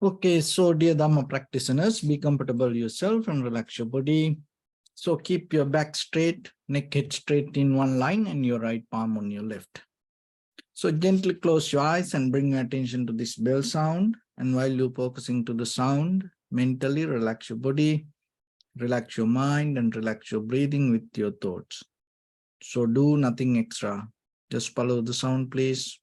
Okay, so dear Dharma practitioners, be comfortable yourself and relax your body. So keep your back straight, neck head straight in one line and your right palm on your left. So gently close your eyes and bring your attention to this bell sound. And while you're focusing to the sound, mentally relax your body, relax your mind and relax your breathing with your thoughts. So do nothing extra. Just follow the sound, please.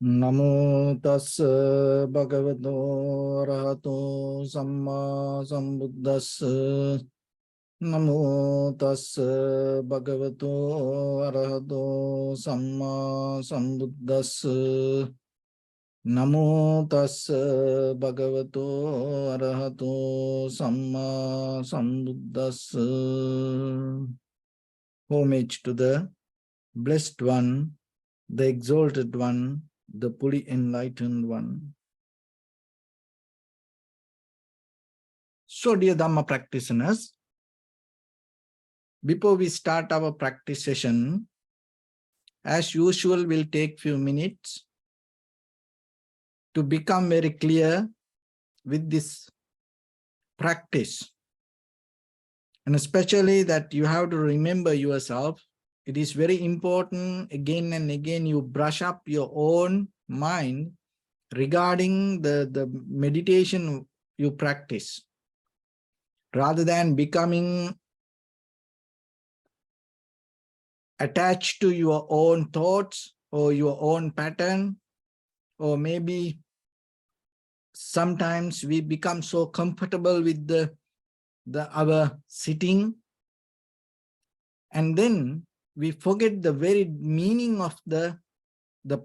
Namo tassa bhagavato arahato samma sambuddhassa. Namo tassa bhagavato arahato samma sambuddhassa. Namo tassa bhagavato arahato samma sambuddhassa. Homage to the Blessed One, the Exalted One, the fully enlightened one. So, dear Dhamma practitioners, before we start our practice session, as usual, we'll take few minutes to become very clear with this practice. And especially that you have to remember yourself. It is very important again and again you brush up your own mind regarding the meditation you practice, rather than becoming attached to your own thoughts or your own pattern, or maybe sometimes we become so comfortable with our sitting, and then we forget the very meaning of the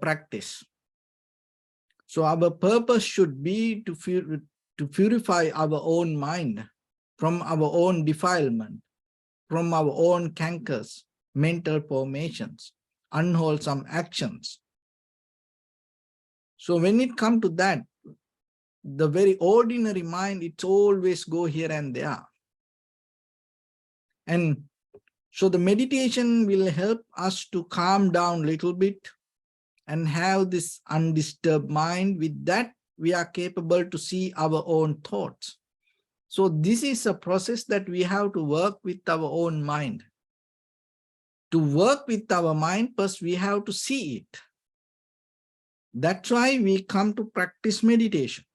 practice. So our purpose should be to purify our own mind from our own defilement, from our own cankers, mental formations, unwholesome actions. So when it comes to that, the very ordinary mind, it's always go here and there. And so the meditation will help us to calm down a little bit and have this undisturbed mind. With that, we are capable to see our own thoughts. So this is a process that we have to work with our own mind. To work with our mind, first we have to see it. That's why we come to practice meditation.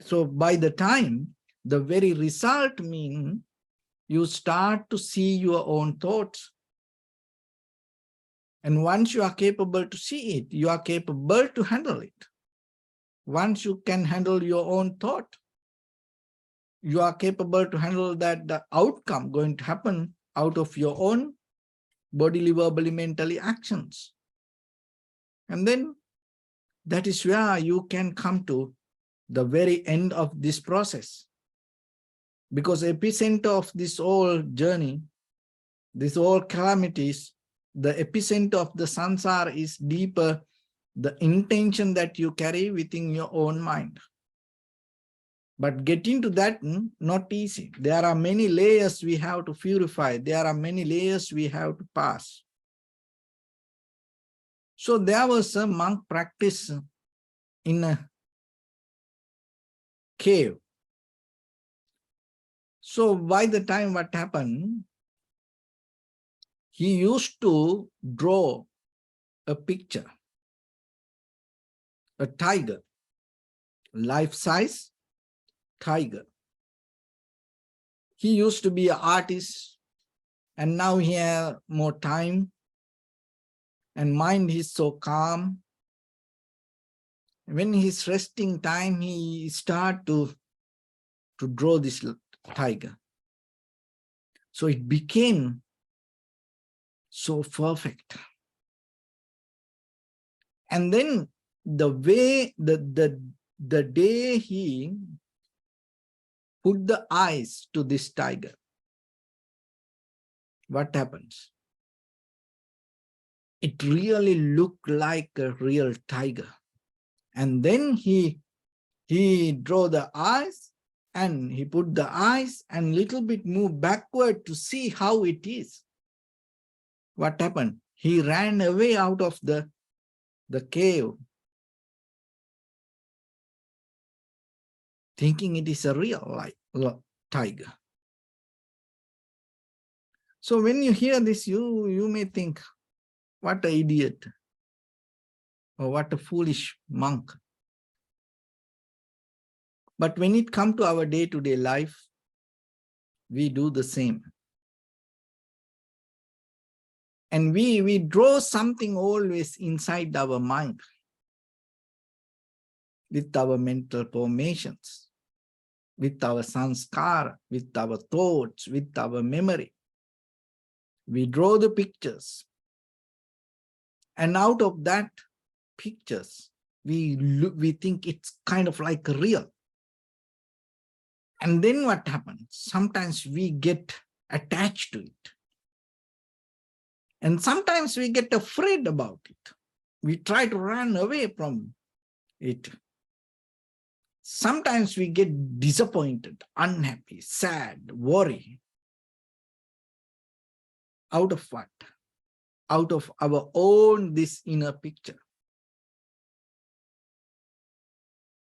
So by the time, the very result means you start to see your own thoughts. And once you are capable to see it, you are capable to handle it. Once you can handle your own thought, you are capable to handle that the outcome going to happen out of your own bodily, verbally, mentally actions. And then that is where you can come to the very end of this process. Because epicenter of this whole journey, this whole calamities, the epicenter of the samsara is deeper, the intention that you carry within your own mind. But getting to that, not easy. There are many layers we have to purify. There are many layers we have to pass. So there was a monk practice in a cave. So by the time what happened, he used to draw a picture, a tiger, life-size tiger. He used to be an artist, and now he has more time and mind is so calm. When he's resting time, he start to draw this tiger. So it became so perfect. And then the way, the day he put the eyes to this tiger, what happens? It really looked like a real tiger. And then he drew the eyes, and he put the eyes and little bit move backward to see how it is. What happened? He ran away out of the cave, thinking it is a real tiger. So when you hear this, you may think, what an idiot, or what a foolish monk. But when it comes to our day-to-day life, we do the same. And we draw something always inside our mind with our mental formations, with our sanskara, with our thoughts, with our memory. We draw the pictures. And out of that pictures, we think it's kind of like real. And then what happens? Sometimes we get attached to it. And sometimes we get afraid about it. We try to run away from it. Sometimes we get disappointed, unhappy, sad, worry. Out of what? Out of our own this inner picture.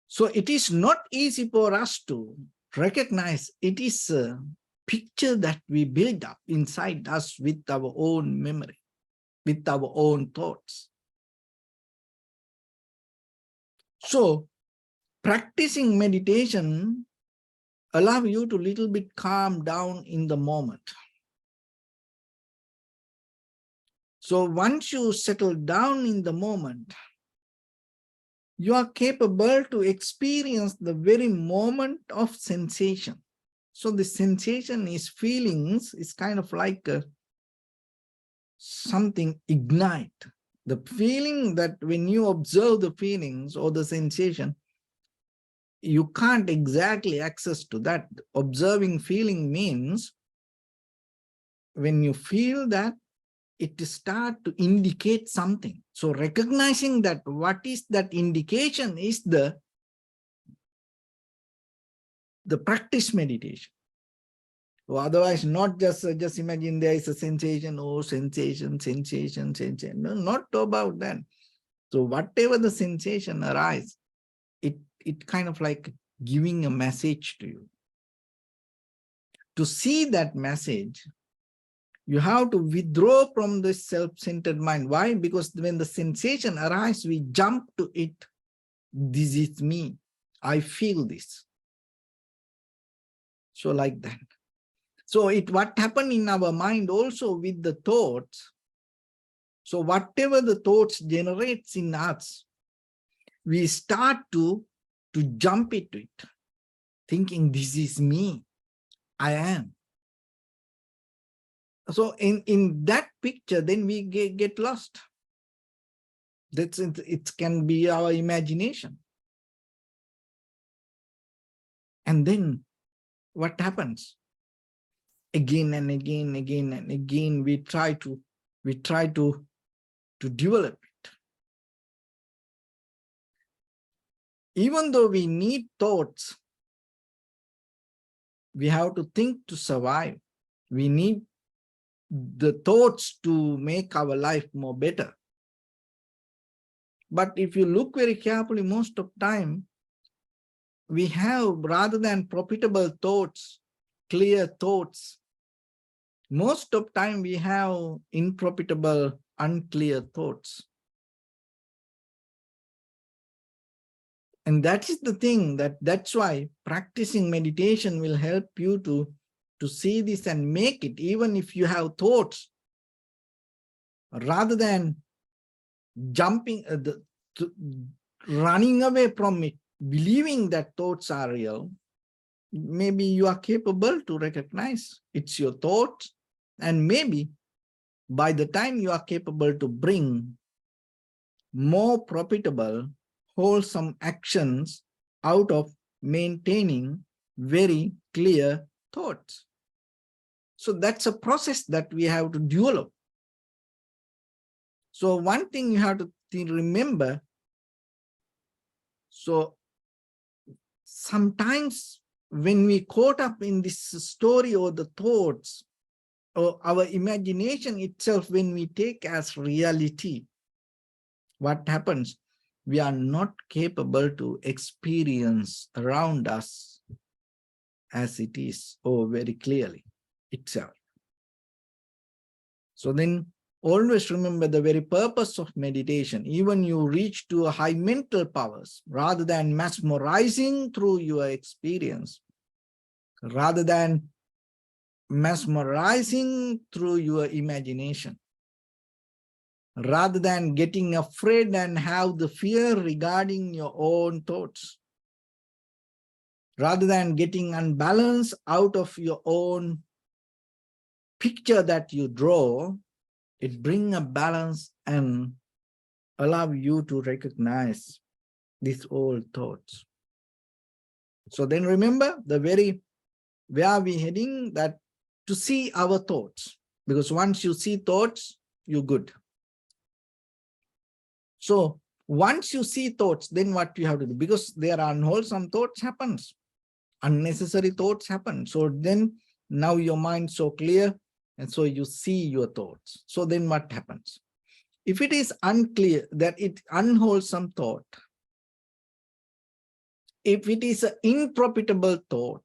So it is not easy for us to recognize it is a picture that we build up inside us with our own memory, with our own thoughts. So practicing meditation allows you to little bit calm down in the moment. So once you settle down in the moment, you are capable to experience the very moment of sensation. So the sensation is feelings, is kind of like something ignite. The feeling that when you observe the feelings or the sensation, you can't exactly access to that. Observing feeling means when you feel that, it start to indicate something. So recognizing that what is that indication is the practice meditation. Or otherwise, not just imagine there is a sensation, oh, sensation. No, not about that. So whatever the sensation arises, it kind of like giving a message to you. To see that message, you have to withdraw from the self-centered mind. Why? Because when the sensation arises, we jump to it. This is me. I feel this. So like that. So what happened in our mind also with the thoughts. So whatever the thoughts generates in us, we start to jump into it, thinking this is me. I am. So in that picture, then we get lost. It can be our imagination. And then what happens? Again and again, we try to develop it. Even though we need thoughts, we have to think to survive. We need the thoughts to make our life more better. But if you look very carefully, most of the time, we have, rather than profitable thoughts, clear thoughts, most of the time we have unprofitable, unclear thoughts. And that is the thing, that's why practicing meditation will help you to see this and make it, even if you have thoughts, rather than jumping, running away from it, believing that thoughts are real, maybe you are capable to recognize it's your thoughts, and maybe by the time you are capable to bring more profitable, wholesome actions out of maintaining very clear thoughts. So that's a process that we have to develop. So one thing you have to remember, so sometimes when we caught up in this story or the thoughts or our imagination itself, when we take as reality, what happens? We are not capable to experience around us as it is, or very clearly itself. So then always remember the very purpose of meditation. Even you reach to a high mental powers, rather than mesmerizing through your experience, rather than mesmerizing through your imagination, rather than getting afraid and have the fear regarding your own thoughts, rather than getting unbalanced out of your own picture that you draw, it brings a balance and allow you to recognize these old thoughts. So then remember the very, where are we heading? That to see our thoughts, because once you see thoughts, you're good. So once you see thoughts, then what you have to do? Because there are unwholesome thoughts happens, unnecessary thoughts happen. So then now your mind so clear, and so you see your thoughts. So then what happens? If it is unclear that it's unwholesome thought, if it is an unprofitable thought,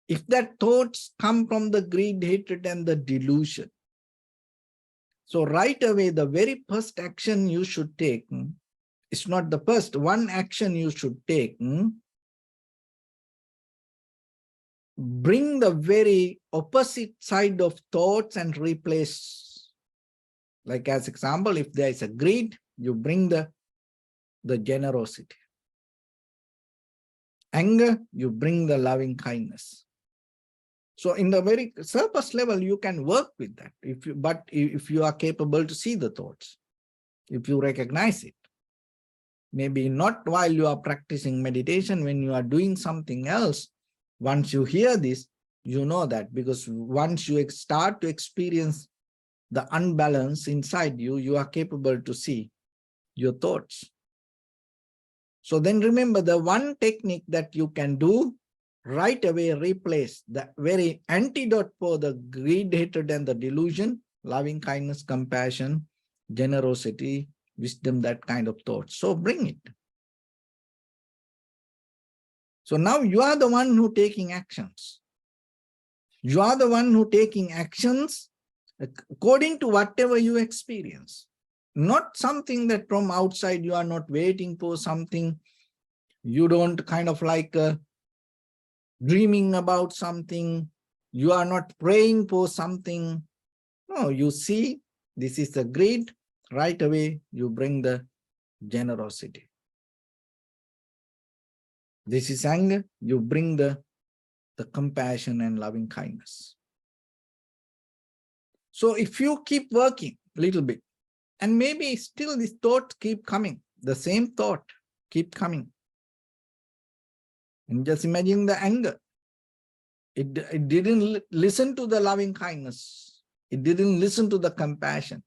if that thoughts come from the greed, hatred, and the delusion, so right away, the very first action you should take, it's not the first, one action you should take, bring the very opposite side of thoughts and replace. Like as example, if there is a greed, you bring the generosity. Anger, you bring the loving kindness. So in the very surface level, you can work with that. But if you are capable to see the thoughts, if you recognize it, maybe not while you are practicing meditation, when you are doing something else, once you hear this, you know that, because once you start to experience the unbalance inside you, you are capable to see your thoughts. So then remember the one technique that you can do right away, replace the very antidote for the greed, hatred, and the delusion, loving kindness, compassion, generosity, wisdom, that kind of thoughts. So bring it. So now you are the one who taking actions. You are the one who taking actions according to whatever you experience. Not something that from outside you are not waiting for something. You don't kind of like dreaming about something. You are not praying for something. No, you see, this is the greed. Right away, you bring the generosity. This is anger. You bring the compassion and loving kindness. So if you keep working a little bit, and maybe still this thought keep coming, the same thought keep coming. And just imagine the anger. It didn't listen to the loving kindness. It didn't listen to the compassion.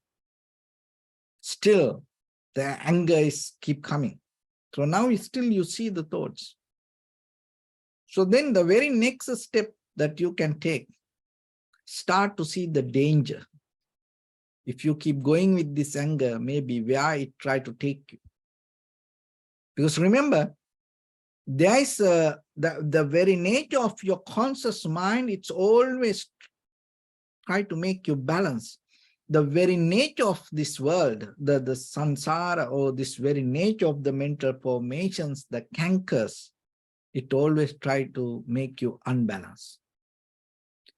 Still, the anger is keep coming. So now still you see the thoughts. So then the very next step that you can take, start to see the danger. If you keep going with this anger, maybe where it try to take you. Because remember, there is the very nature of your conscious mind, it's always try to make you balance. The very nature of this world, the samsara, or this very nature of the mental formations, the cankers, it always try to make you unbalanced.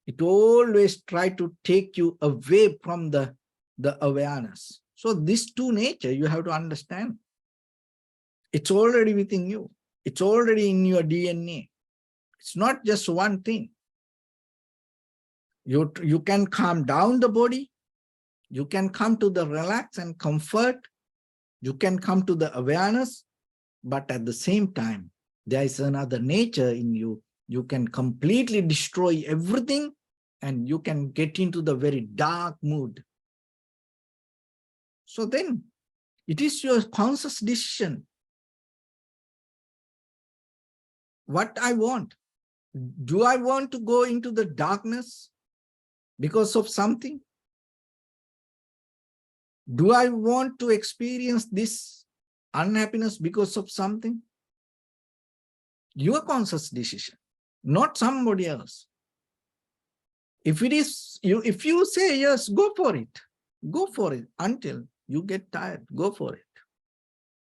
It always try to take you away from the awareness. So these two nature you have to understand. It's already within you. It's already in your DNA. It's not just one thing. You can calm down the body, You can come to the relax and comfort. You can come to the awareness, but at the same time, there is another nature in you. You can completely destroy everything and you can get into the very dark mood. So then it is your conscious decision. What I want. Do I want to go into the darkness because of something? Do I want to experience this unhappiness because of something? Your conscious decision, not somebody else. If it is you, if you say yes, go for it. Go for it until you get tired. Go for it.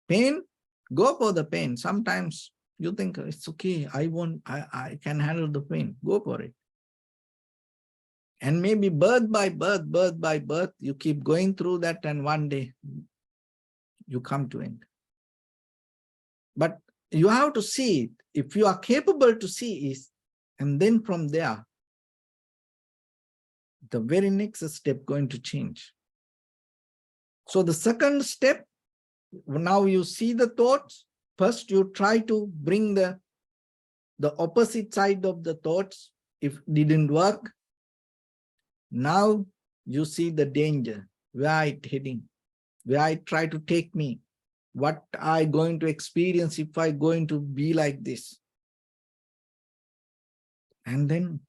Pain, go for the pain. Sometimes you think it's okay. I can handle the pain. Go for it. And maybe birth by birth, you keep going through that, and one day you come to end. But you have to see it. If you are capable to see it, and then from there, the very next step going to change. So the second step, now you see the thoughts. First, you try to bring the opposite side of the thoughts. If it didn't work, now you see the danger, where it heading, where it try to take me, what I going to experience if I going to be like this. And then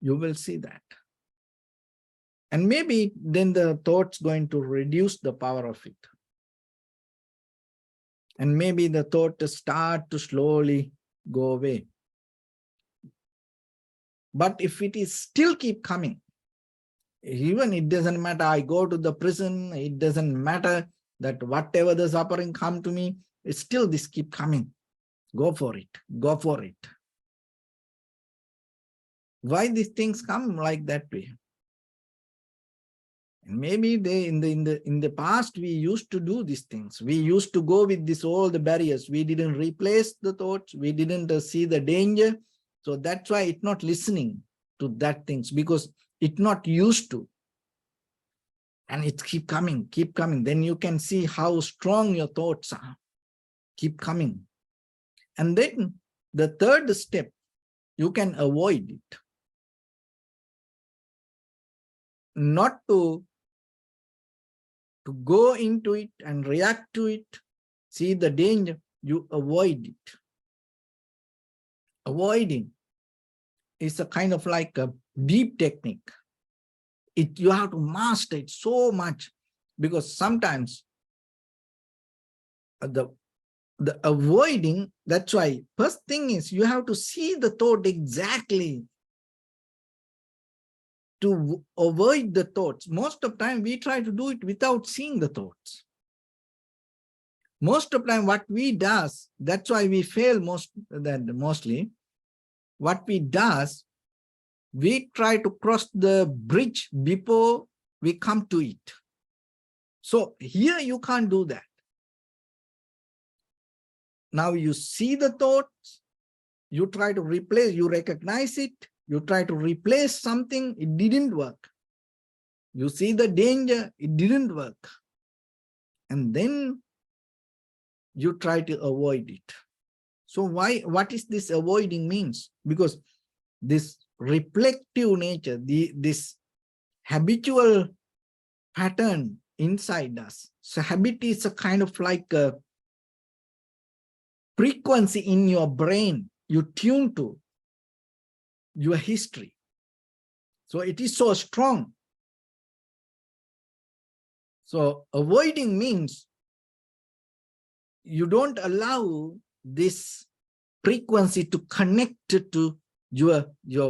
you will see that. And maybe then the thought's going to reduce the power of it. And maybe the thought start to slowly go away. But if it is still keep coming, even it doesn't matter, I go to the prison, it doesn't matter that whatever the suffering come to me, it's still this keep coming. Go for it. Go for it. Why these things come like that way? And maybe they in the past we used to do these things. We used to go with this all the barriers. We didn't replace the thoughts. We didn't see the danger. So that's why it's not listening to that things, because it's not used to. And it keep coming, keep coming. Then you can see how strong your thoughts are. Keep coming. And then the third step, you can avoid it. Not to go into it and react to it, see the danger, you avoid it. Avoiding is a kind of like a deep technique. You have to master it so much, because sometimes the avoiding, that's why first thing is you have to see the thought exactly to avoid the thoughts. Most of the time we try to do it without seeing the thoughts. Most of the time what we does, that's why we fail mostly. What we does, we try to cross the bridge before we come to it. So here you can't do that. Now you see the thoughts, you try to replace, you recognize it, you try to replace something, it didn't work. You see the danger, it didn't work. And then you try to avoid it. So what is this avoiding means? Because this reflective nature, this habitual pattern inside us. So habit is a kind of like a frequency in your brain. You tune to your history. So it is so strong. So avoiding means you don't allow this frequency to connect to your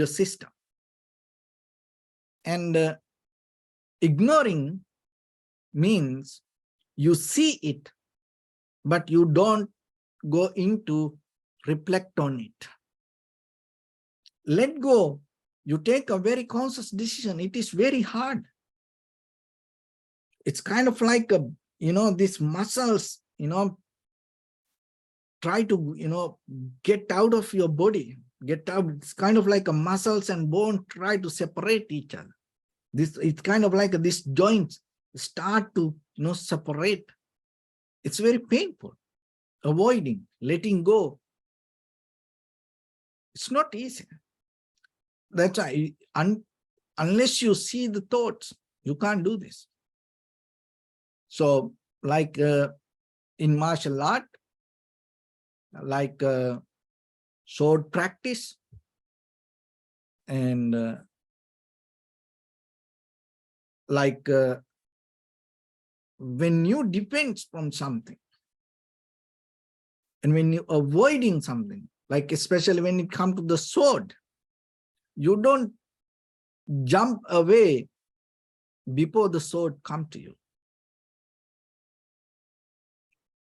system. And ignoring means you see it, but you don't go into reflect on it. Let go. You take a very conscious decision. It is very hard. It's kind of like these muscles, try to, get out of your body, get out. It's kind of like a muscles and bone try to separate each other. This, it's kind of like this joints start to separate. It's very painful. Avoiding, letting go. It's not easy. That's why unless you see the thoughts, you can't do this. So like in martial art, like sword practice, and like when you depend from something, and when you're avoiding something, like especially when it comes to the sword, you don't jump away before the sword comes to you.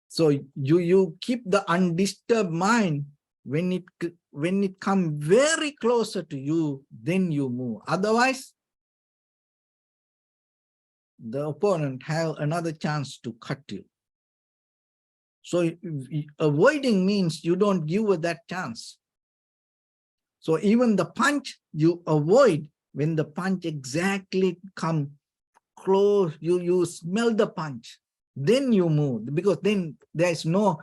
So you keep the undisturbed mind. When it comes very closer to you, then you move. Otherwise, the opponent have another chance to cut you. So avoiding means you don't give her that chance. So even the punch you avoid, when the punch exactly come close, you smell the punch, then you move, because then there's no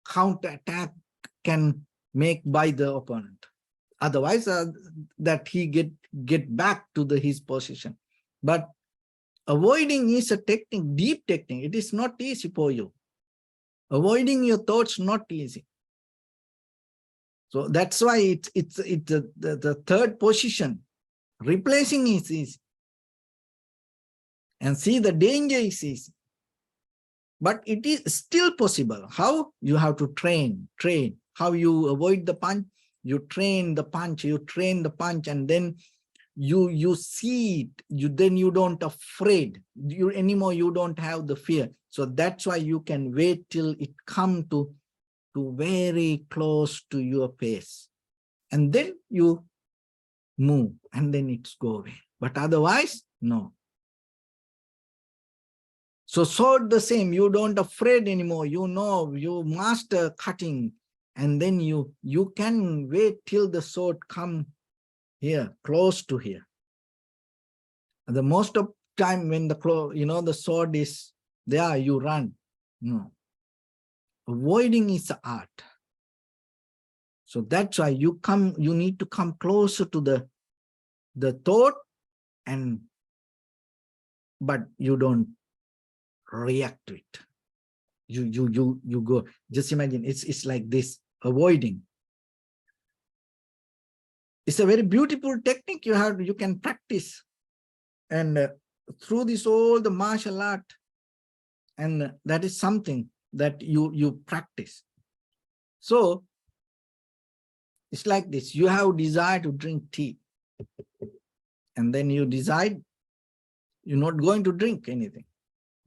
counter attack can make by the opponent. Otherwise, that he get back to his position. But avoiding is a technique, deep technique. It is not easy for you. Avoiding your thoughts not easy. So that's why it's the third position. Replacing is easy. And see, the danger is easy. But it is still possible. How? You have to train. How you avoid the punch? You train the punch, and then you see it. Then you don't afraid. Anymore you don't have the fear. So that's why you can wait till it come to very close to your face. And then you move, and then it's go away. But otherwise, no. So sword the same, you don't afraid anymore, you master cutting, and then you can wait till the sword come here, close to here. The most of time when the sword is there, you run. No. Avoiding is the art. So that's why you need to come closer to the thought, but you don't react to it. You go. Just imagine it's like this, avoiding. It's a very beautiful technique you can practice, and through this all the martial art, and that is something that you practice. So it's like this. You have desire to drink tea, and then you decide you're not going to drink anything.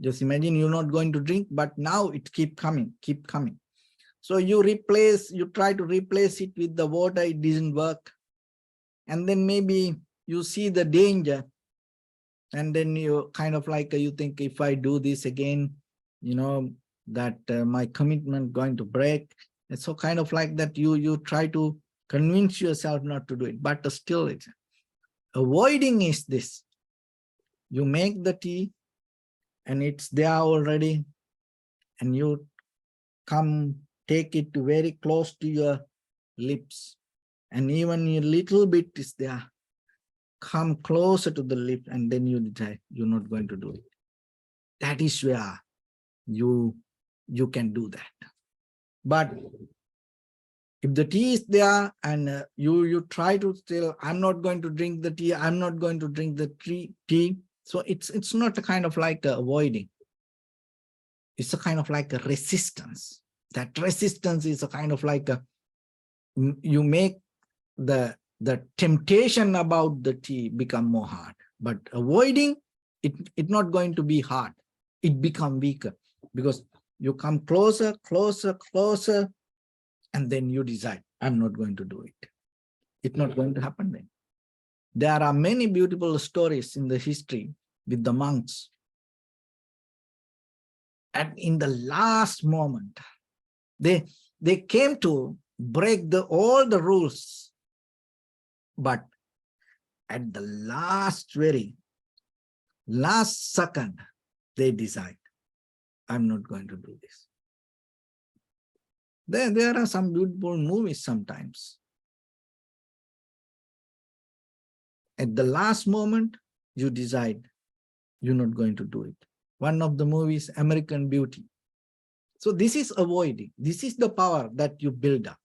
Just imagine you're not going to drink, but now it keep coming. So you try to replace it with the water, it doesn't work. And then maybe you see the danger, and then you kind of like, you think, if I do this again, that my commitment going to break. It's so kind of like that you try to convince yourself not to do it, but still it's avoiding is this. You make the tea, and it's there already, and you take it very close to your lips, and even a little bit is there, come closer to the lip, and then you decide you're not going to do it. That is where you can do that. But if the tea is there, and you try to still, I'm not going to drink the tea, I'm not going to drink the tea. So it's not a kind of like avoiding. It's a kind of like a resistance. That resistance is a kind of like you make the temptation about the tea become more hard. But avoiding it not going to be hard. It become weaker, because you come closer, and then you decide, I'm not going to do it. It's not going to happen then. There are many beautiful stories in the history with the monks. And in the last moment, they came to break all the rules, but At the very last second, they decide, I'm not going to do this. There are some beautiful movies sometimes. At the last moment, you decide you're not going to do it. One of the movies, American Beauty. So this is avoiding. This is the power that you build up.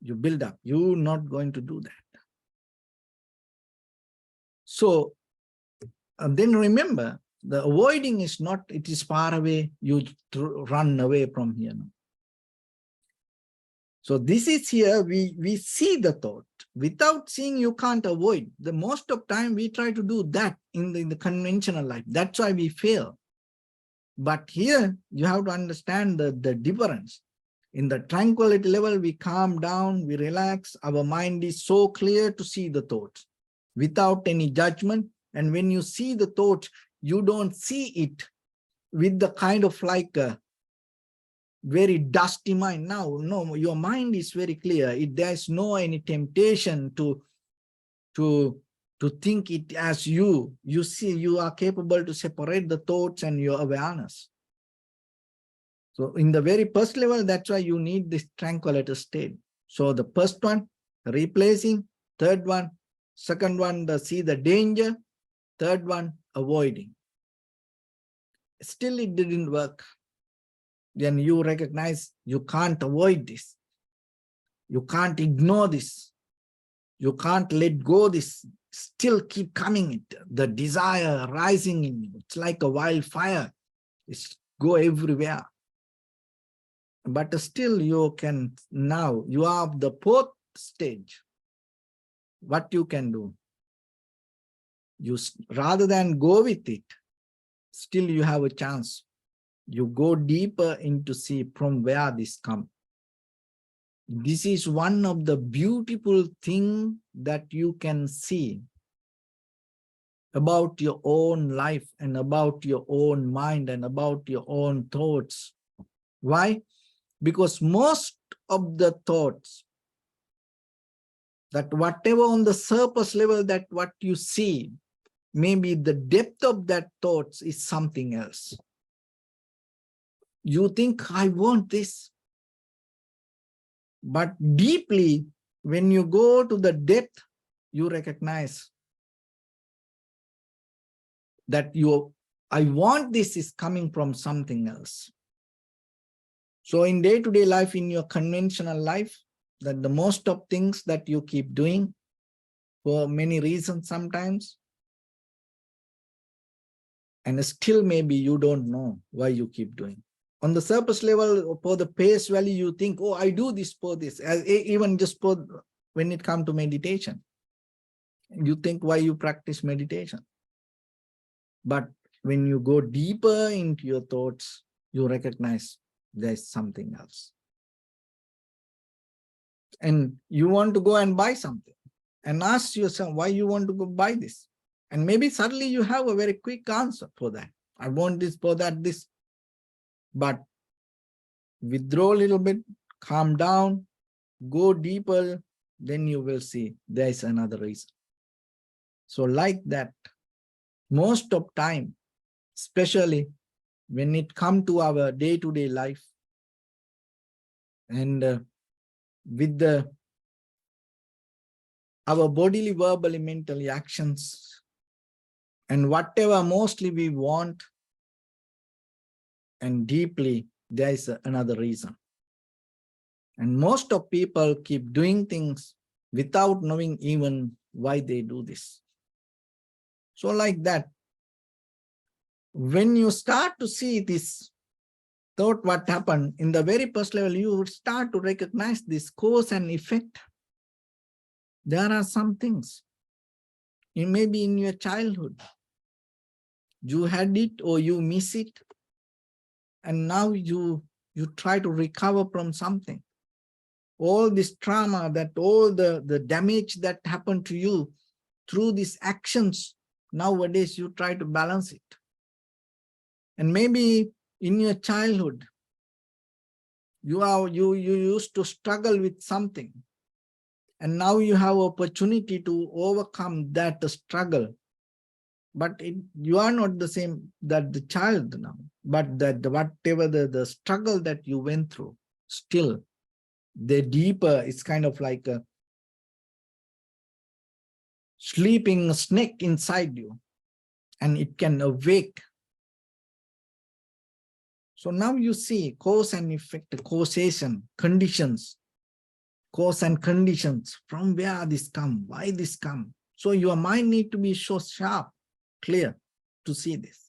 You build up. You're not going to do that. So then remember, the avoiding is not, it is far away, you run away from here. No? So this is here, we see the thought. Without seeing, you can't avoid. The most of time we try to do that in the conventional life. That's why we fail. But here you have to understand the difference. In the tranquility level, we calm down, we relax. Our mind is so clear to see the thoughts without any judgment. And when you see the thoughts, you don't see it with the kind of like a very dusty mind. Now, no, your mind is very clear. There's no any temptation to think it as you. You see, you are capable to separate the thoughts and your awareness. So in the very first level, that's why you need this tranquility state. So the first one, replacing. Third one, second one, see the danger. Third one, avoiding. Still, it didn't work. Then you recognize you can't avoid this. You can't ignore this. You can't let go this. Still keep coming. The desire rising in you. It's like a wildfire. It's go everywhere. But still you can, now you are the fourth stage. What you can do? You, rather than go with it, still you have a chance. You go deeper into see from where this comes. This is one of the beautiful things that you can see about your own life and about your own mind and about your own thoughts. Why? Because most of the thoughts, that whatever on the surface level that what you see, maybe the depth of that thoughts is something else. You think, I want this. But deeply, when you go to the depth, you recognize that I want this is coming from something else. So in day-to-day life, in your conventional life, that the most of things that you keep doing for many reasons sometimes, and still maybe you don't know why you keep doing. On the surface level, for the face value, you think, oh, I do this for this, even just for when it comes to meditation. You think why you practice meditation. But when you go deeper into your thoughts, you recognize there's something else. And you want to go and buy something and ask yourself why you want to go buy this. And maybe suddenly you have a very quick answer for that. I want this for that, this. But withdraw a little bit, calm down, go deeper, then you will see there's another reason. So like that, most of time, especially when it comes to our day-to-day life, and with our bodily, verbally, mentally actions, and whatever mostly we want, and deeply, there is another reason. And most of people keep doing things without knowing even why they do this. So like that, when you start to see this thought, what happened in the very first level, you would start to recognize this cause and effect. There are some things, maybe in your childhood, you had it or you miss it, and now you try to recover from something. All this trauma, that all the damage that happened to you through these actions, nowadays you try to balance it. And maybe in your childhood, you used to struggle with something, And now you have opportunity to overcome that struggle. But you are not the same that the child now, but that whatever the struggle that you went through, still the deeper, it's kind of like a sleeping snake inside you, and it can awake. So now you see cause and effect, causation, conditions, cause and conditions, from where this come, why this come. So your mind need to be so sharp, clear to see this.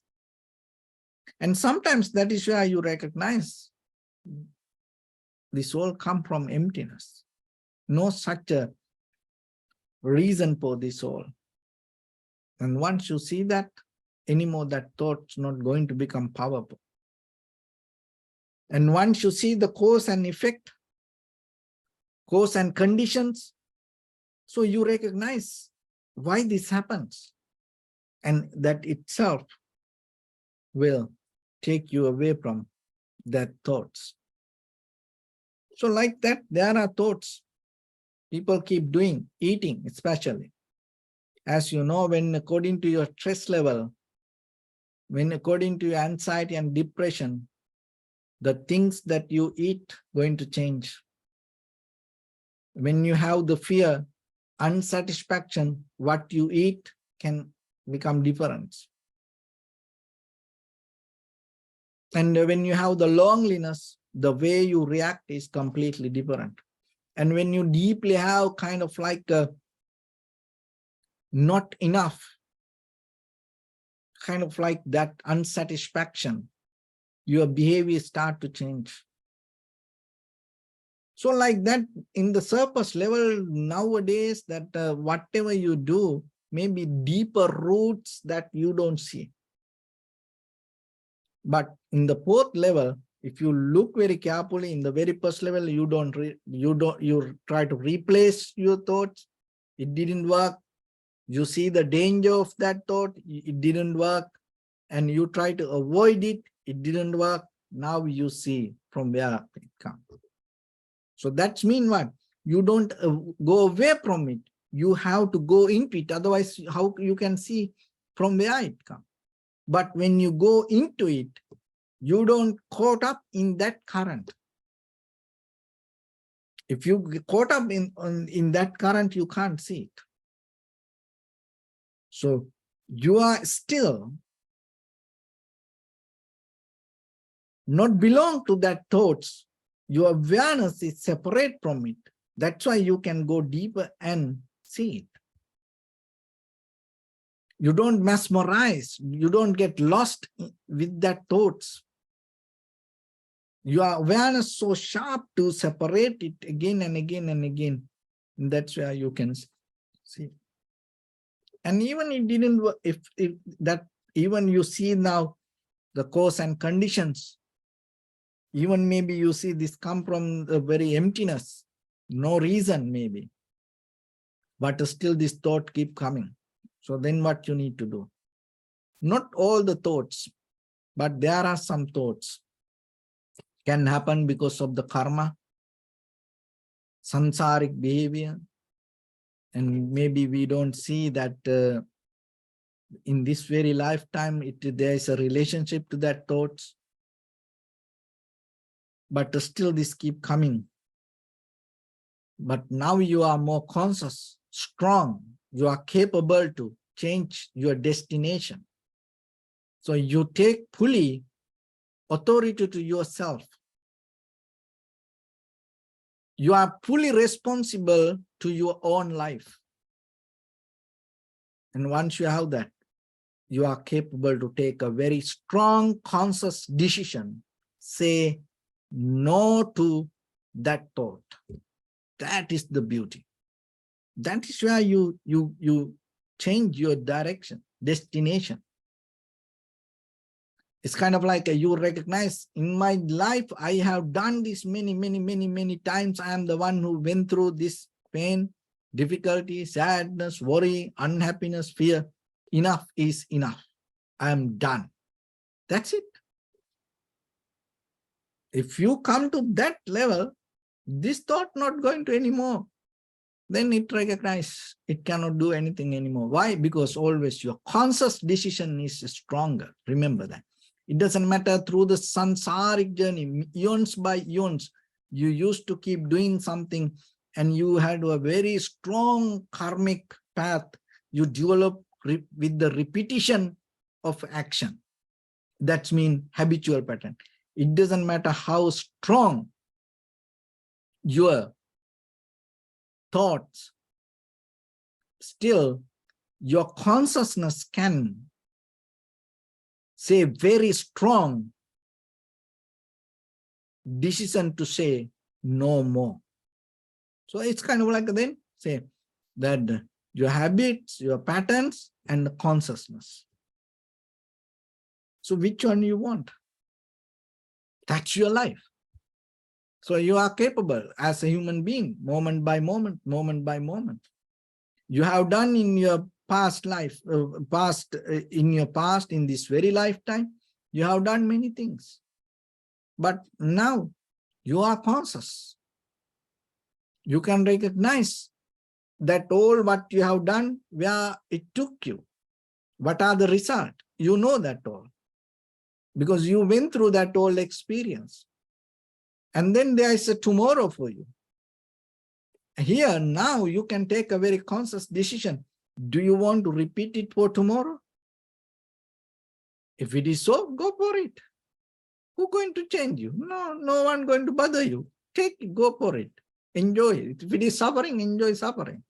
And sometimes that is where you recognize this all come from emptiness. No such a reason for this all. And once you see that, anymore that thought's not going to become powerful. And once you see the cause and effect, cause and conditions, so you recognize why this happens. And that itself will take you away from that thoughts. So like that, there are thoughts people keep doing, eating especially. As you know, when according to your stress level, when according to your anxiety and depression, the things that you eat going to change. When you have the fear, unsatisfaction, what you eat can become different. And when you have the loneliness, the way you react is completely different. And when you deeply have kind of like a not enough, kind of like that unsatisfaction, your behavior start to change. So like that, in the surface level nowadays, that whatever you do, maybe deeper roots that you don't see. But in the fourth level, if you look very carefully, in the very first level, you try to replace your thoughts. It didn't work. You see the danger of that thought. It didn't work. And you try to avoid it. It didn't work. Now you see from where it comes. So that's mean what? You don't go away from it. You have to go into it. Otherwise, how you can see from where it comes? But when you go into it, you don't caught up in that current. If you get caught up in that current, you can't see it. So you are still not belong to that thoughts. Your awareness is separate from it. That's why you can go deeper and see it. You don't mesmerize. You don't get lost with that thoughts. Your awareness so sharp to separate it again and again and again. And that's where you can see. And even it didn't work, if that, even you see now the cause and conditions, even maybe you see this come from the very emptiness, no reason maybe, but still this thought keep coming. So then what you need to do? Not all the thoughts, but there are some thoughts can happen because of the karma, samsaric behavior, and maybe we don't see that in this very lifetime there is a relationship to that thoughts, but still this keep coming. But now you are more conscious, strong, you are capable to change your destination. So you take fully authority to yourself. You are fully responsible to your own life. And once you have that, you are capable to take a very strong, conscious decision. Say no to that thought. That is the beauty. That is where you change your direction, destination. It's kind of like you recognize, in my life, I have done this many times. I am the one who went through this pain, difficulty, sadness, worry, unhappiness, fear. Enough is enough. I am done. That's it. If you come to that level, this thought not going to anymore. then it recognizes it cannot do anything anymore. Why? Because always your conscious decision is stronger. Remember that. It doesn't matter through the samsaric journey, eons by eons, you used to keep doing something and you had a very strong karmic path you develop with the repetition of action. That's mean habitual pattern. It doesn't matter how strong your thoughts, still your consciousness can say very strong decision to say no more. So it's kind of like then say that your habits, your patterns, and the consciousness. So which one you want? That's your life. So you are capable as a human being, moment by moment, moment by moment. You have done in your past life, in this very lifetime, you have done many things. But now you are conscious. You can recognize that all what you have done, where it took you. What are the results? You know that all. Because you went through that whole experience. And then there is a tomorrow for you. Here, now, you can take a very conscious decision. Do you want to repeat it for tomorrow? If it is so, go for it. Who's going to change you? No one going to bother you. Take it, go for it. Enjoy it. If it is suffering, enjoy suffering.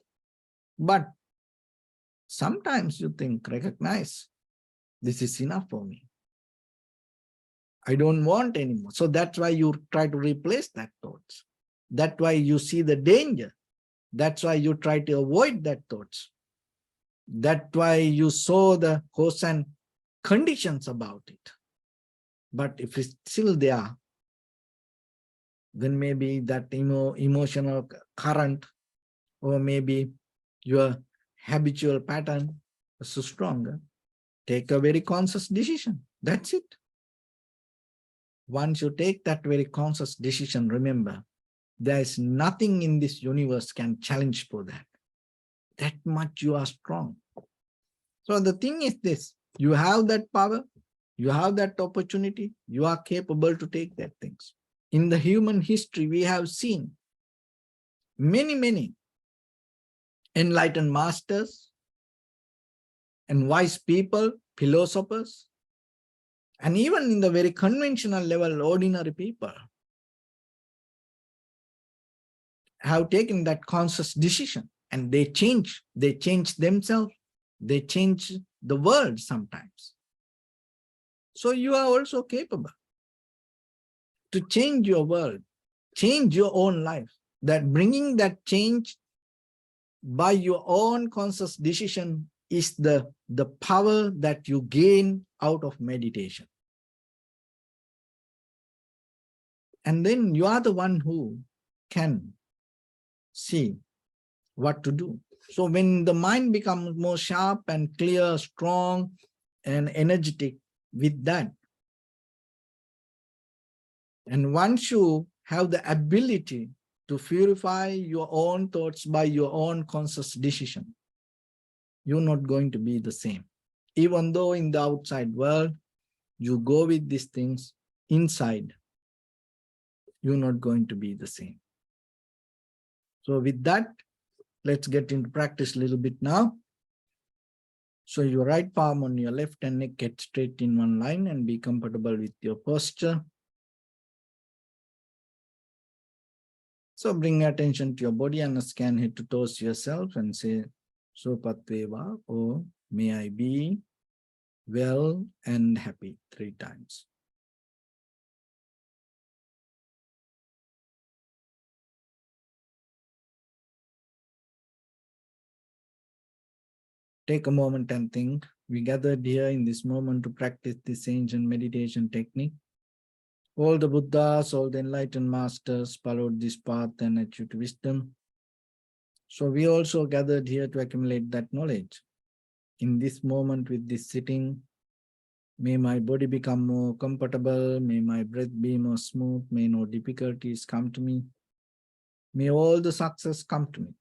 But sometimes you think, recognize, this is enough for me. I don't want anymore. So that's why you try to replace that thoughts. That's why you see the danger. That's why you try to avoid that thoughts. That's why you saw the cause and conditions about it. But if it's still there, then maybe that emotional current, or maybe your habitual pattern is so stronger. Take a very conscious decision. That's it. Once you take that very conscious decision, remember, there is nothing in this universe can challenge for that. That much you are strong. So the thing is this, you have that power, you have that opportunity, you are capable to take that things. In the human history, we have seen many enlightened masters and wise people, philosophers, and even in the very conventional level, ordinary people have taken that conscious decision and they change themselves, they change the world sometimes. So you are also capable to change your world, change your own life. That bringing that change by your own conscious decision is the power that you gain out of meditation. And then you are the one who can see what to do. So when the mind becomes more sharp and clear, strong and energetic with that, and once you have the ability to purify your own thoughts by your own conscious decision, you're not going to be the same. Even though in the outside world, you go with these things, inside, you're not going to be the same. So with that, let's get into practice a little bit now. So your right palm on your left and neck, get straight in one line and be comfortable with your posture. So bring attention to your body and scan head to toes yourself and say, Sopatveva, or may I be well and happy 3 times. Take a moment and think. We gathered here in this moment to practice this ancient meditation technique. All the Buddhas, all the enlightened masters followed this path and achieved wisdom. So we also gathered here to accumulate that knowledge. In this moment with this sitting, may my body become more comfortable, may my breath be more smooth, may no difficulties come to me, may all the success come to me.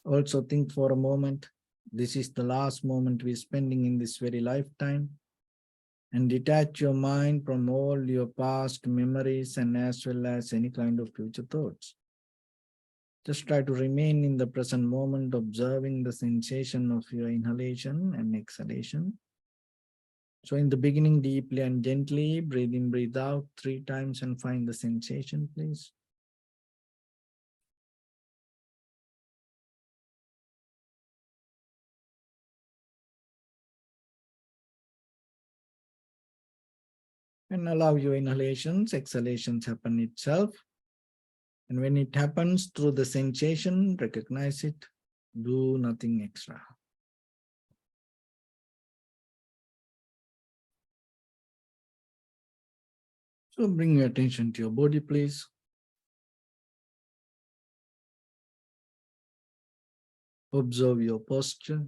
Also think for a moment, this is the last moment we're spending in this very lifetime, and detach your mind from all your past memories and as well as any kind of future thoughts. Just try to remain in the present moment, observing the sensation of your inhalation and exhalation. So in the beginning, deeply and gently, breathe in, breathe out 3 times and find the sensation, please. And allow your inhalations, exhalations happen itself. And when it happens through the sensation, recognize it, do nothing extra. So bring your attention to your body, please. Observe your posture.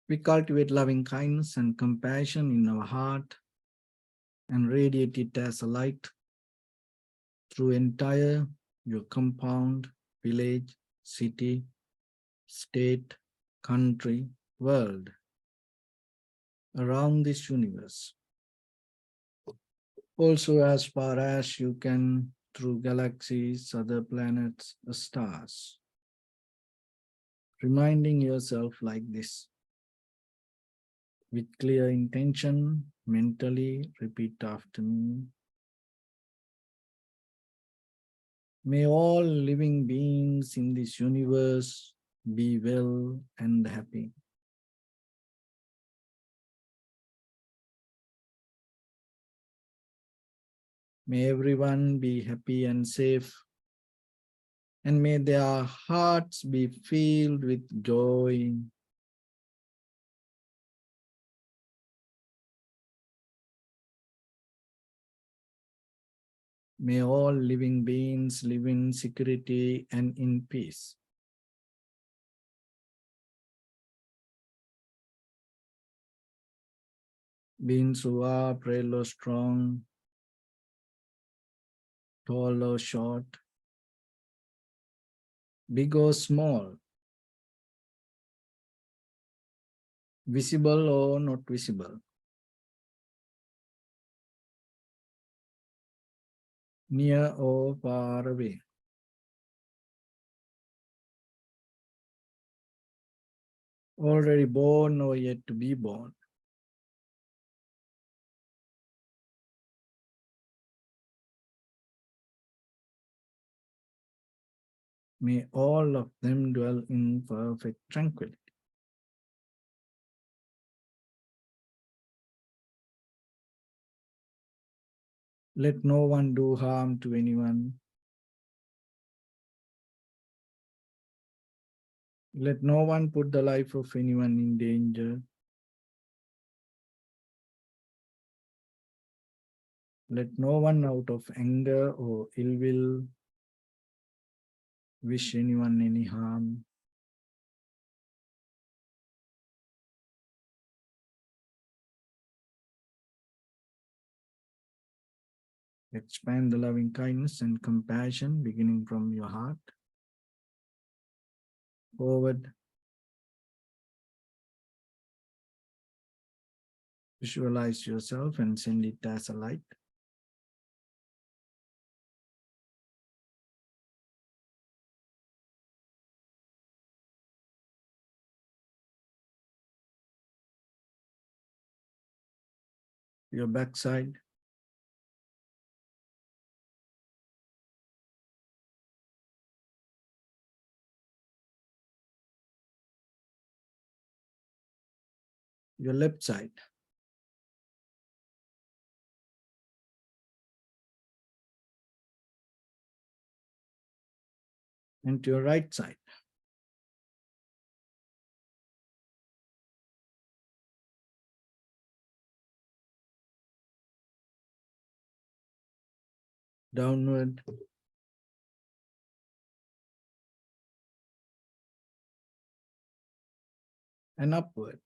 We cultivate loving kindness and compassion in our heart and radiate it as a light through entire your compound, village, city, state, country, world, around this universe. Also as far as you can through galaxies, other planets, stars. Reminding yourself like this. With clear intention, mentally repeat after me. May all living beings in this universe be well and happy. May everyone be happy and safe. And may their hearts be filled with joy. May all living beings live in security and in peace. Beings who are frail or strong, tall or short, big or small, visible or not visible, near or far away. Already born or yet to be born. May all of them dwell in perfect tranquility. Let no one do harm to anyone. Let no one put the life of anyone in danger. Let no one out of anger or ill will wish anyone any harm. Expand the loving kindness and compassion beginning from your heart, forward. Visualize yourself and send it as a light. Your backside, your left side, and to your right side. Downward, and upward.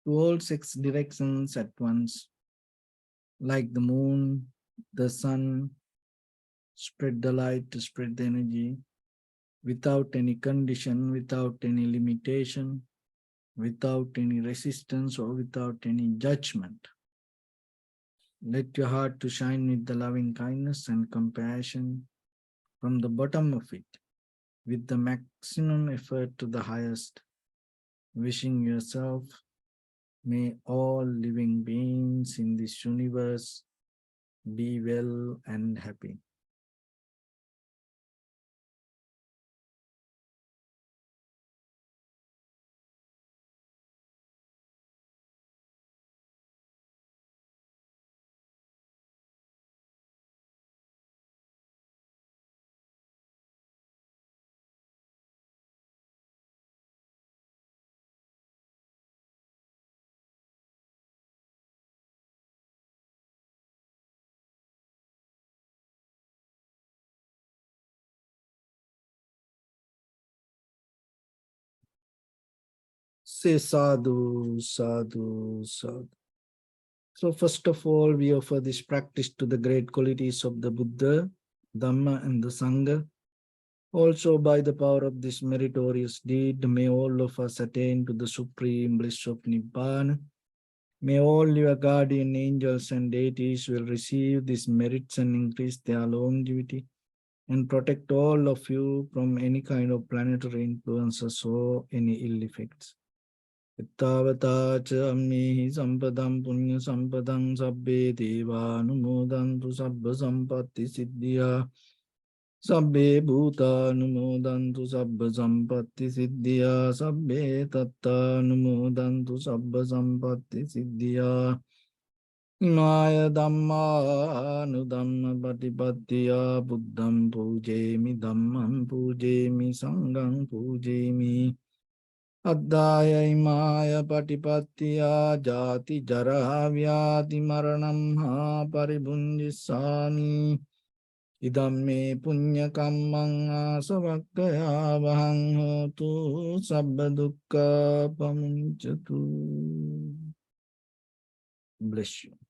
to all six directions at once, like the moon, the sun, spread the light, to spread the energy, without any condition, without any limitation, without any resistance or without any judgment. Let your heart to shine with the loving kindness and compassion from the bottom of it, with the maximum effort to the highest, wishing yourself, may all living beings in this universe be well and happy. Say sadhu, sadhu, sadhu. So first of all, we offer this practice to the great qualities of the Buddha, Dharma and the Sangha. Also by the power of this meritorious deed, may all of us attain to the supreme bliss of Nibbana. May all your guardian angels and deities will receive these merits and increase their longevity and protect all of you from any kind of planetary influences or any ill effects. Ittavata cha ammihi sampadam punya sampadam sabbe deva anumodantu sabba sampatti siddhya sabbe bhuta anumodantu sabba sampatti siddhya sabbe tatta anumodantu sabba sampatti siddhya Imaya dhamma anudhamma patipattiya buddham pujemi dhammam pujemi sangham pujemi Addaya imaya patipattiya jati jara vyati maranam ha paribunjisami idam me punya kammang asavakkaya vahang hotu sabba dukkha pamuncatu. Bless you.